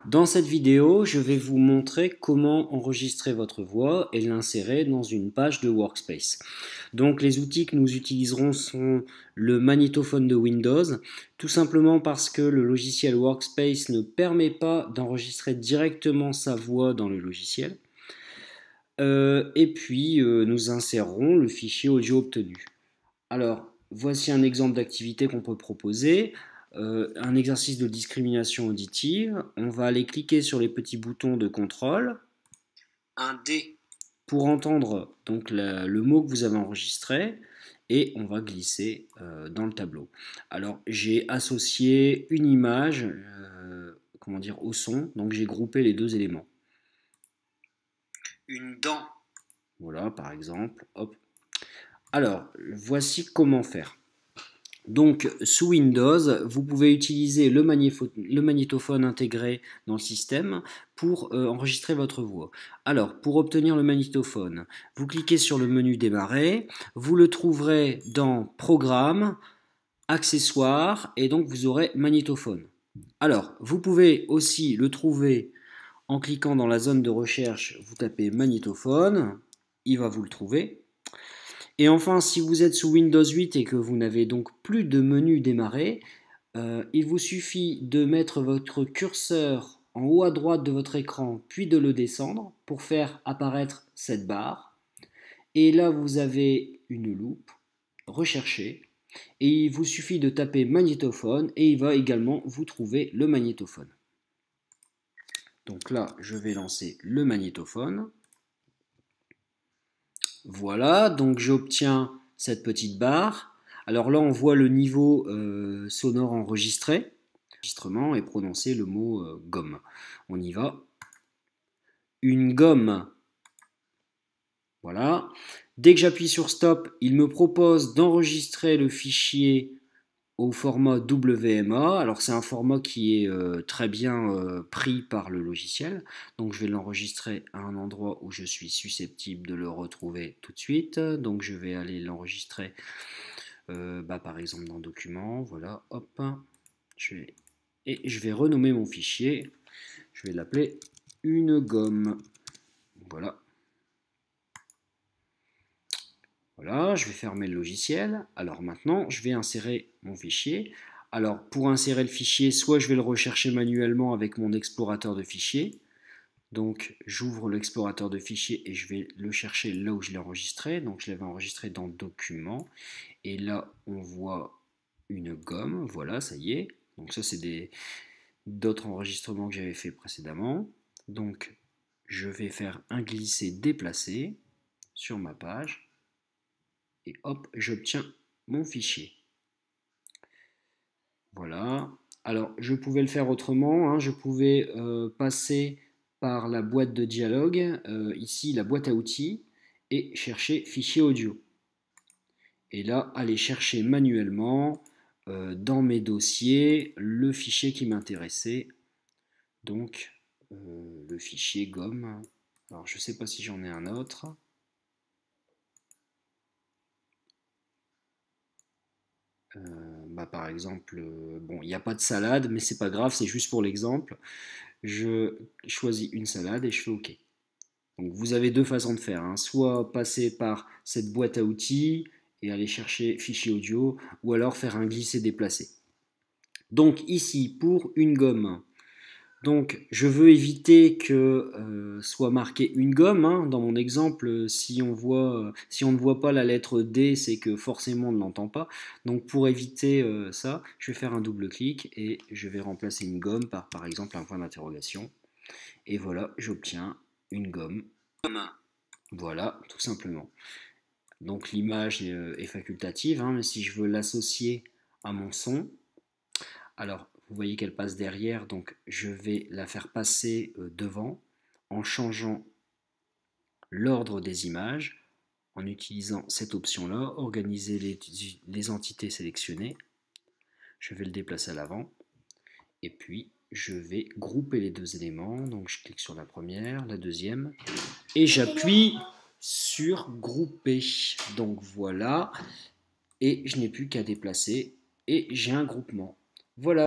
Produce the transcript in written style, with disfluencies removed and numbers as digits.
Dans cette vidéo, je vais vous montrer comment enregistrer votre voix et l'insérer dans une page de Workspace. Donc les outils que nous utiliserons sont le magnétophone de Windows, tout simplement parce que le logiciel Workspace ne permet pas d'enregistrer directement sa voix dans le logiciel. Nous insérerons le fichier audio obtenu. Alors, voici un exemple d'activité qu'on peut proposer. Un exercice de discrimination auditive. On va aller cliquer sur les petits boutons de contrôle. Un D pour entendre donc le mot que vous avez enregistré. Et on va glisser dans le tableau. Alors, j'ai associé une image au son. Donc, j'ai groupé les deux éléments. Une dent. Voilà, par exemple. Hop. Alors, voici comment faire. Donc, sous Windows, vous pouvez utiliser le magnétophone intégré dans le système pour enregistrer votre voix. Alors, pour obtenir le magnétophone, vous cliquez sur le menu Démarrer, vous le trouverez dans Programmes, Accessoires, et donc vous aurez Magnétophone. Alors, vous pouvez aussi le trouver en cliquant dans la zone de recherche, vous tapez Magnétophone, il va vous le trouver. Et enfin, si vous êtes sous Windows 8 et que vous n'avez donc plus de menu démarrer, il vous suffit de mettre votre curseur en haut à droite de votre écran, puis de le descendre pour faire apparaître cette barre. Et là, vous avez une loupe, rechercher, et il vous suffit de taper magnétophone et il va également vous trouver le magnétophone. Donc là, je vais lancer le magnétophone. Voilà, donc j'obtiens cette petite barre. Alors là, on voit le niveau sonore enregistré. Enregistrement et prononcer le mot gomme. On y va. Une gomme. Voilà. Dès que j'appuie sur stop, il me propose d'enregistrer le fichier au format WMA. Alors c'est un format qui est très bien pris par le logiciel. Donc je vais l'enregistrer à un endroit où je suis susceptible de le retrouver tout de suite. Donc je vais aller l'enregistrer par exemple dans Documents. Voilà, hop. Et je vais renommer mon fichier. Je vais l'appeler une gomme. Voilà. Voilà, je vais fermer le logiciel. Alors maintenant, je vais insérer mon fichier. Alors pour insérer le fichier, soit je vais le rechercher manuellement avec mon explorateur de fichiers. Donc j'ouvre l'explorateur de fichiers et je vais le chercher là où je l'ai enregistré. Donc je l'avais enregistré dans Documents. Et là, on voit une gomme. Voilà, ça y est. Donc ça, c'est d'autres enregistrements que j'avais fait précédemment. Donc je vais faire un glisser-déplacer sur ma page. Et hop, j'obtiens mon fichier. Voilà. Alors, je pouvais le faire autrement, hein. Je pouvais passer par la boîte de dialogue, ici la boîte à outils, et chercher fichier audio. Et là, aller chercher manuellement dans mes dossiers le fichier qui m'intéressait. Donc, le fichier gomme. Alors, je ne sais pas si j'en ai un autre. Par exemple, bon, il n'y a pas de salade, mais c'est pas grave, c'est juste pour l'exemple. Je choisis une salade et je fais OK. Donc vous avez deux façons de faire, hein. Soit passer par cette boîte à outils et aller chercher fichier audio, ou alors faire un glisser-déplacer. Donc ici, pour une gomme, donc je veux éviter que soit marqué une gomme, hein. Dans mon exemple, si on ne voit pas la lettre D, c'est que forcément on ne l'entend pas. Donc pour éviter ça, je vais faire un double clic et je vais remplacer une gomme par exemple un point d'interrogation. Et voilà, j'obtiens une gomme. Voilà, tout simplement. Donc l'image est facultative, hein, mais si je veux l'associer à mon son, alors vous voyez qu'elle passe derrière, donc je vais la faire passer devant en changeant l'ordre des images, en utilisant cette option-là, organiser les entités sélectionnées. Je vais le déplacer à l'avant, et puis je vais grouper les deux éléments, donc je clique sur la première, la deuxième, et j'appuie sur grouper. Donc voilà, et je n'ai plus qu'à déplacer, et j'ai un groupement. Voilà.